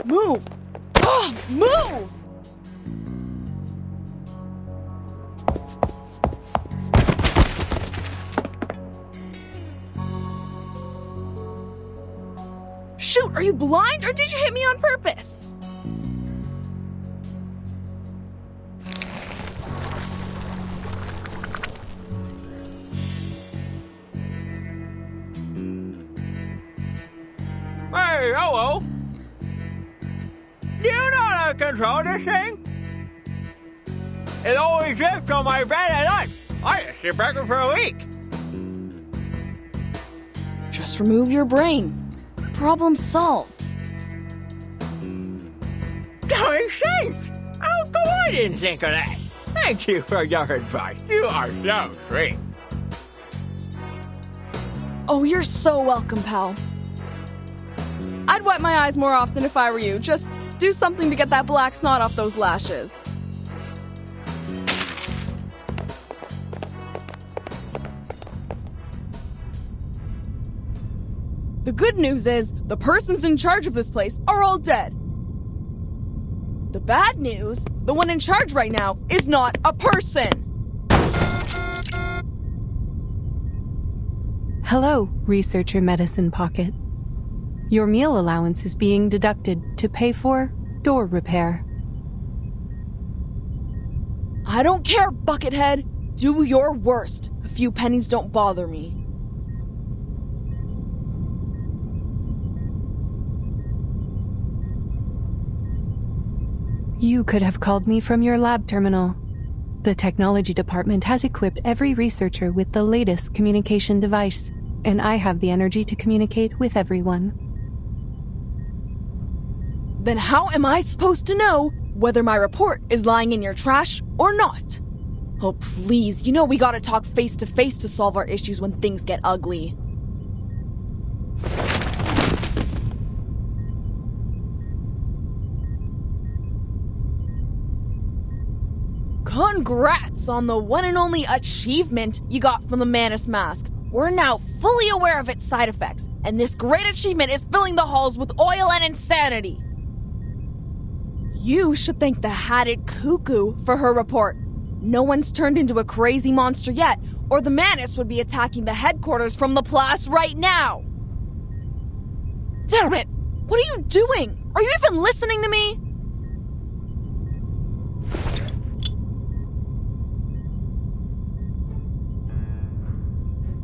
Move! Move! Shoot, are you blind or did you hit me on purpose? Hey, hello. Do you know how to control this thing? It always drips on my bed at night. I just sit back for a week. Just remove your brain. Problem solved. That makes sense. How come I didn't think of that? Thank you for your advice. You are so sweet. Oh, you're so welcome, pal. I'd wipe my eyes more often if I were you. Just do something to get that black snot off those lashes. The good news is, the persons in charge of this place are all dead. The bad news, the one in charge right now is not a person. Hello, Researcher Medicine Pocket. Your meal allowance is being deducted to pay for door repair. I don't care, Buckethead. Do your worst. A few pennies don't bother me. You could have called me from your lab terminal. The technology department has equipped every researcher with the latest communication device, and I have the energy to communicate with everyone. Then how am I supposed to know whether my report is lying in your trash or not? Oh, please, you know we gotta talk face to face to solve our issues when things get ugly. Congrats on the one and only achievement you got from the Manus mask. We're now fully aware of its side effects, and this great achievement is filling the halls with oil and insanity. You should thank the Hatted Cuckoo for her report. No one's turned into a crazy monster yet, or the Manus would be attacking the headquarters from Laplace right now. Damn it! What are you doing? Are you even listening to me?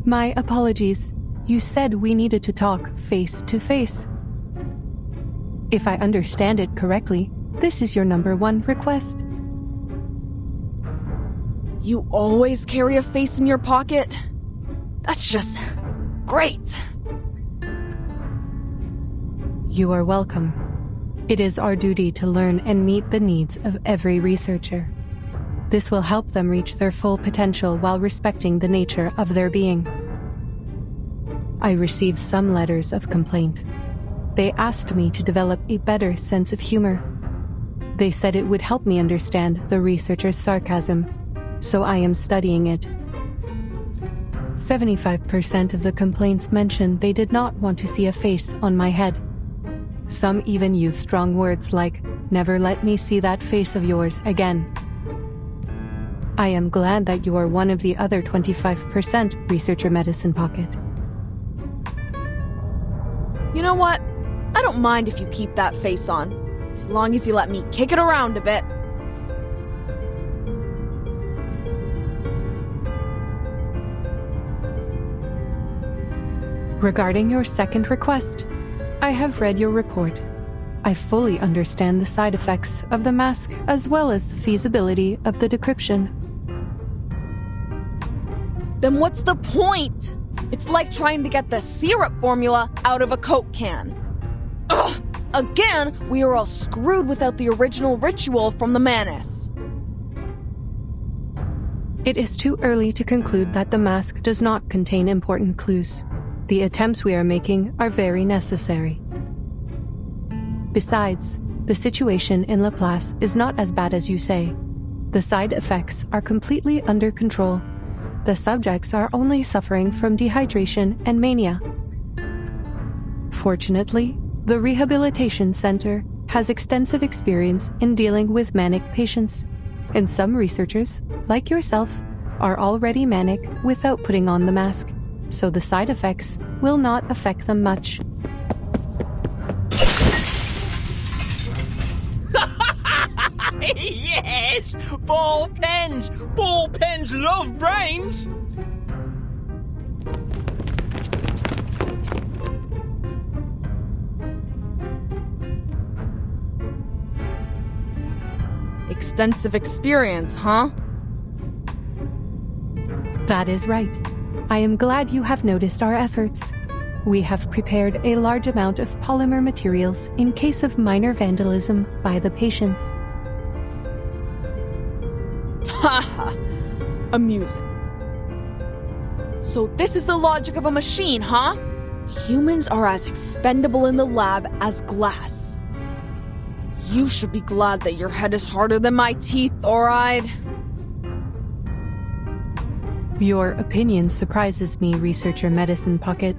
My apologies. You said we needed to talk face to face. If I understand it correctly, this is your #1 request. You always carry a face in your pocket? That's just great. You are welcome. It is our duty to learn and meet the needs of every researcher. This will help them reach their full potential while respecting the nature of their being. I received some letters of complaint. They asked me to develop a better sense of humor. They said it would help me understand the researcher's sarcasm, so I am studying it. 75% of the complaints mentioned they did not want to see a face on my head. Some even used strong words like, "Never let me see that face of yours again." I am glad that you are one of the other 25% Researcher Medicine Pocket. You know what? I don't mind if you keep that face on, as long as you let me kick it around a bit. Regarding your second request, I have read your report. I fully understand the side effects of the mask as well as the feasibility of the decryption. Then what's the point? It's like trying to get the syrup formula out of a Coke can. Ugh! Again, we are all screwed without the original ritual from the Manus. It is too early to conclude that the mask does not contain important clues. The attempts we are making are very necessary. Besides, the situation in Laplace is not as bad as you say. The side effects are completely under control. The subjects are only suffering from dehydration and mania. Fortunately, the rehabilitation center has extensive experience in dealing with manic patients, and some researchers, like yourself, are already manic without putting on the mask, so the side effects will not affect them much. Yes! Ball pens! Ball pens love brains! Extensive experience, huh? That is right. I am glad you have noticed our efforts. We have prepared a large amount of polymer materials in case of minor vandalism by the patients. Haha, amusing. So this is the logic of a machine, huh? Humans are as expendable in the lab as glass. You should be glad that your head is harder than my teeth, Thoride. Your opinion surprises me, Researcher Medicine Pocket.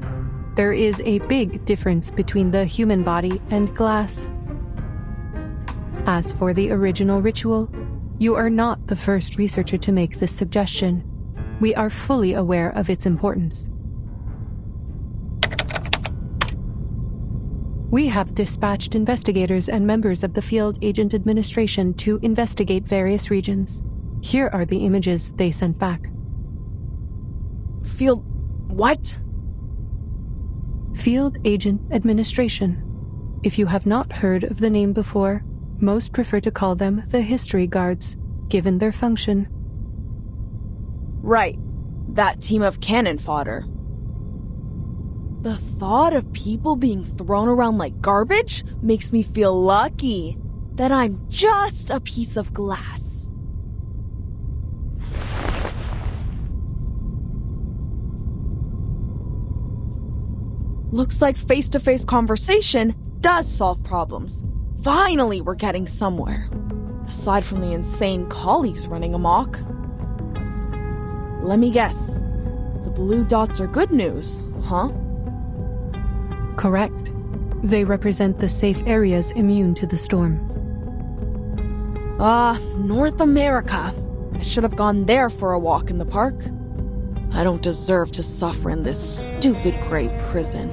There is a big difference between the human body and glass. As for the original ritual, you are not the first researcher to make this suggestion. We are fully aware of its importance. We have dispatched investigators and members of the Field Agent Administration to investigate various regions. Here are the images they sent back. Field... what? Field Agent Administration. If you have not heard of the name before, most prefer to call them the History Guards, given their function. Right. That team of cannon fodder. The thought of people being thrown around like garbage makes me feel lucky that I'm just a piece of glass. Looks like face-to-face conversation does solve problems. Finally, we're getting somewhere. Aside from the insane colleagues running amok. Let me guess. The blue dots are good news, huh? Correct. They represent the safe areas immune to the storm. North America. I should have gone there for a walk in the park. I don't deserve to suffer in this stupid gray prison.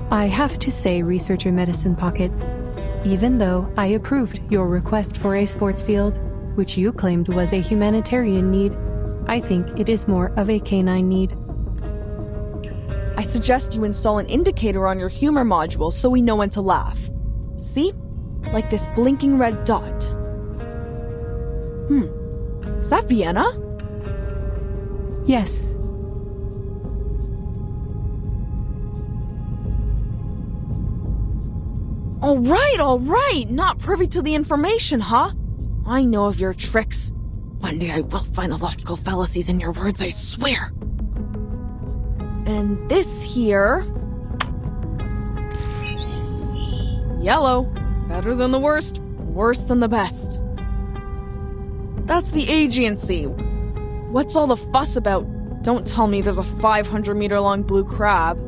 I have to say, Researcher Medicine Pocket, even though I approved your request for a sports field, which you claimed was a humanitarian need, I think it is more of a canine need. I suggest you install an indicator on your humor module so we know when to laugh. See? Like this blinking red dot. Is that Vienna? Yes. All right! Not privy to the information, huh? I know of your tricks. One day I will find the logical fallacies in your words, I swear. And this here... yellow. Better than the worst, worse than the best. That's the agency. What's all the fuss about? Don't tell me there's a 500-meter-long blue crab.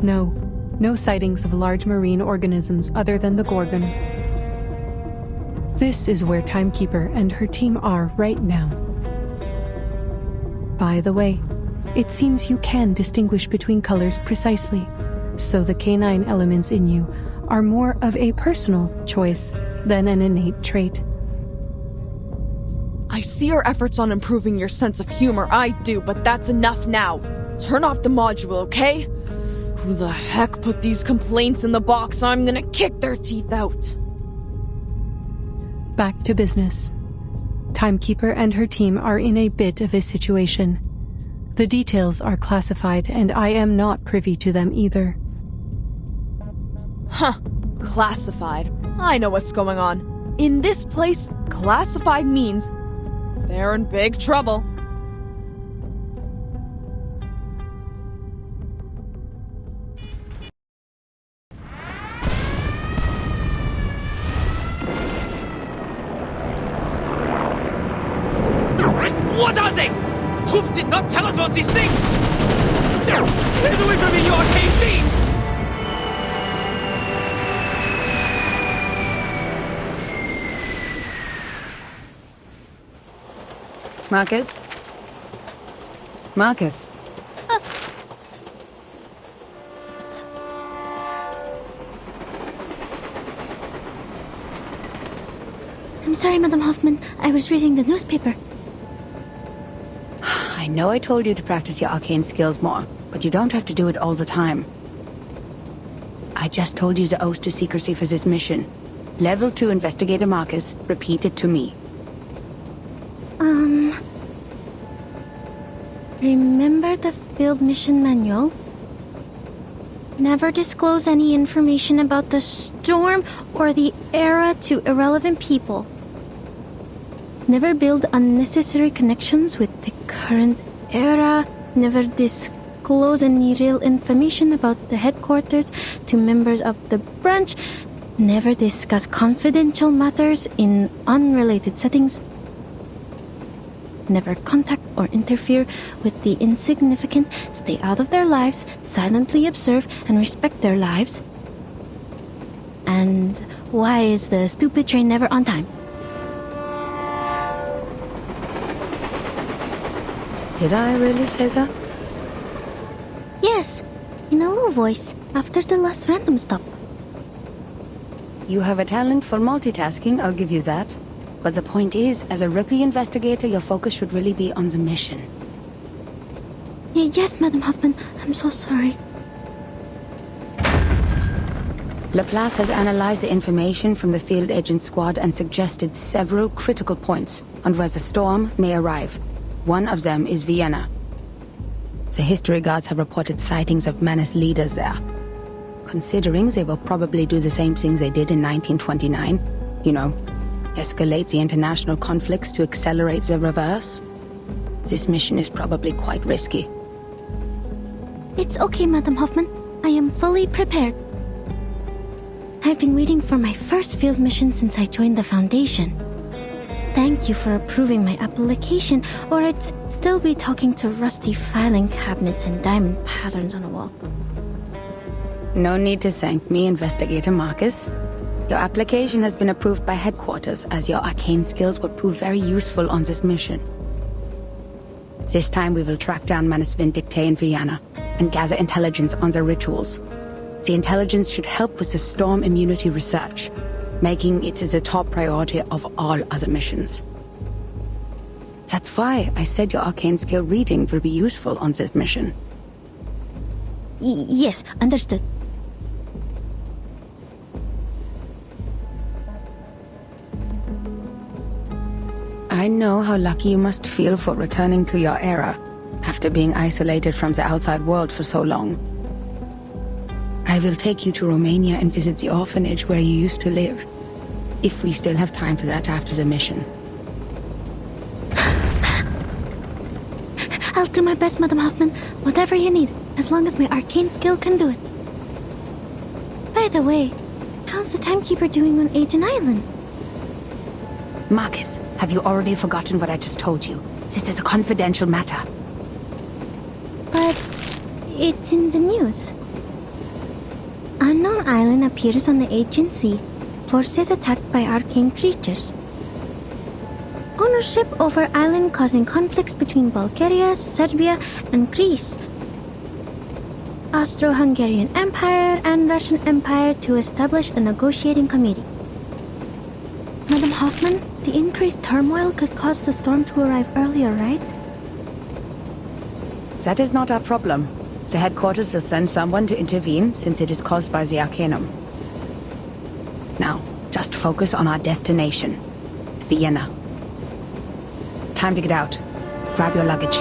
No sightings of large marine organisms other than the Gorgon. This is where Timekeeper and her team are right now. By the way, it seems you can distinguish between colors precisely, so the canine elements in you are more of a personal choice than an innate trait. I see your efforts on improving your sense of humor, I do, but that's enough now. Turn off the module, okay? Who the heck put these complaints in the box? I'm gonna kick their teeth out. Back to business. Timekeeper and her team are in a bit of a situation. The details are classified, and I am not privy to them either. Huh. Classified. I know what's going on. In this place, classified means they're in big trouble. What are they? Hoop did not tell us about these things! Get away from me, you arcane fiends! Marcus? Marcus? I'm sorry, Madam Hoffman. I was reading the newspaper. I know I told you to practice your arcane skills more, but you don't have to do it all the time. I just told you the oath to secrecy for this mission. Level 2 Investigator Marcus, repeat it to me. Remember the field mission manual? Never disclose any information about the storm or the era to irrelevant people. Never build unnecessary connections with the current era. Never disclose any real information about the headquarters to members of the branch. Never discuss confidential matters in unrelated settings. Never contact or interfere with the insignificant. Stay out of their lives, silently observe and respect their lives. And why is the stupid train never on time? Did I really say that? Yes, in a low voice, after the last random stop. You have a talent for multitasking, I'll give you that. But the point is, as a rookie investigator, your focus should really be on the mission. Yes, Madam Hoffman, I'm so sorry. Laplace has analyzed the information from the field agent squad and suggested several critical points on where the storm may arrive. One of them is Vienna. The history guards have reported sightings of menace leaders there. Considering they will probably do the same things they did in 1929, you know, escalate the international conflicts to accelerate the reverse, this mission is probably quite risky. It's okay, Madam Hoffman. I am fully prepared. I've been waiting for my first field mission since I joined the Foundation. Thank you for approving my application, or I'd still be talking to rusty filing cabinets and diamond patterns on a wall. No need to thank me, Investigator Marcus. Your application has been approved by headquarters, as your arcane skills will prove very useful on this mission. This time we will track down Manus Vindictae in Vienna and gather intelligence on their rituals. The intelligence should help with the storm immunity research, making it the top priority of all other missions. That's why I said your arcane skill reading will be useful on this mission. Yes, understood. I know how lucky you must feel for returning to your era, after being isolated from the outside world for so long. I will take you to Romania and visit the orphanage where you used to live, if we still have time for that after the mission. I'll do my best, Madam Hoffman. Whatever you need, as long as my arcane skill can do it. By the way, how's the timekeeper doing on Agent Island? Marcus, have you already forgotten what I just told you? This is a confidential matter. But it's in the news. Unknown island appears on the Aegean Sea. Forces attacked by arcane creatures. Ownership over island causing conflicts between Bulgaria, Serbia, and Greece. Austro-Hungarian Empire and Russian Empire to establish a negotiating committee. Madam Hoffman, the increased turmoil could cause the storm to arrive earlier, right? That is not our problem. The headquarters will send someone to intervene since it is caused by the Arcanum. Now, just focus on our destination, Vienna. Time to get out. Grab your luggage.